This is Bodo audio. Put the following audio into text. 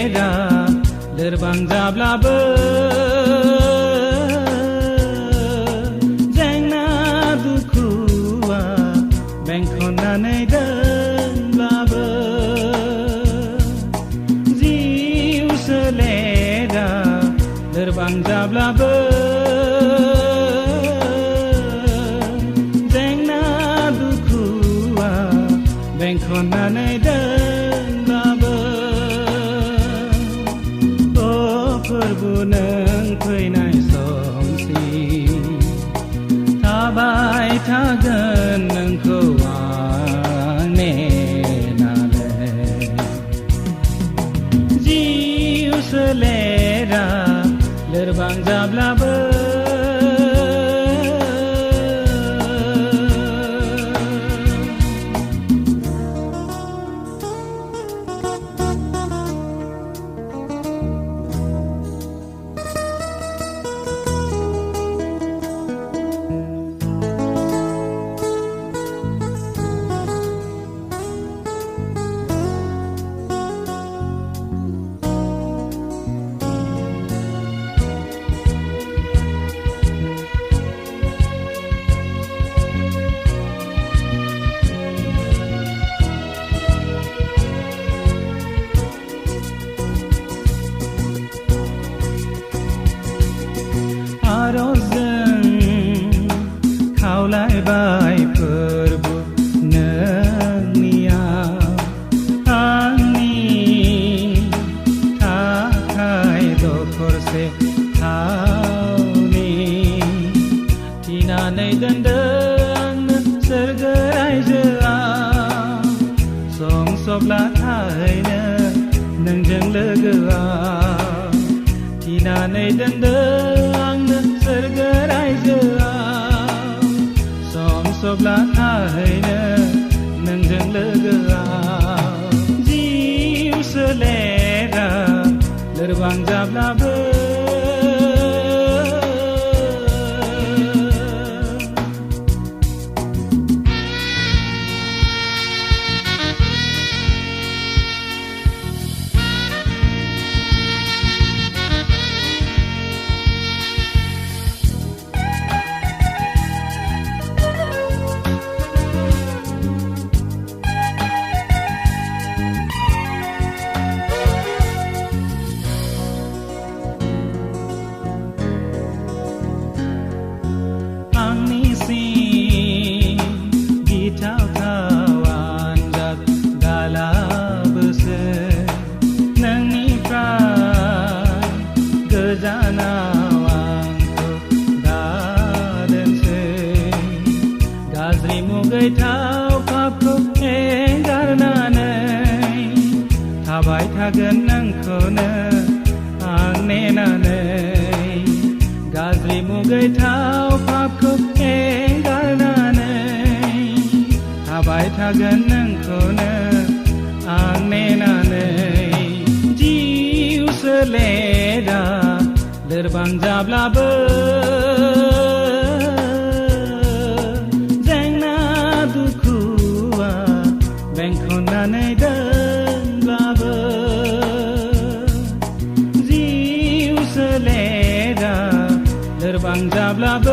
सोलेरा लोरबां जाब्लाबो जेंना दुखुआ बेंखननानै दोनब्लाबो जिउ सोलेरा लोरबां जाब्लाबो जेंना दुखुआ बेंखननानै दोनब्लाबो फोरबु नों फैनाय समसिम थाबाय थागोन नोंखौ आं नेनानै जिउ सोलेरा लोरबां जाब्लाबो खावलायबाय फोरबु नोंनियाव आंनि थाखाय दखरसे थावनि थिनानै दोनदों आंनो सोरगो रायजोआव संसब्ला थाहैनो नोंजों लोगोआव थिनानै दोनदों आंनो सोरगो रायजोआव संसब्ला थाहैनो नोंजों लोगोआव जिउ सोलेरा लोरबां जाब्लाबो मुगैथाव पापखौ एंगारनानै थाबाय थागोन नोंखौनो आं नेनानै गाज्रि मुगैथाव पापखौ एंगारनानै थाबाय थागोन नोंखौनो आं नेनानै जिउ सोलेरा लोरबां जाब्लाबो बेंखननानै दोनब्लाबो जिउ सोलेरा लोरबां जाब्लाबो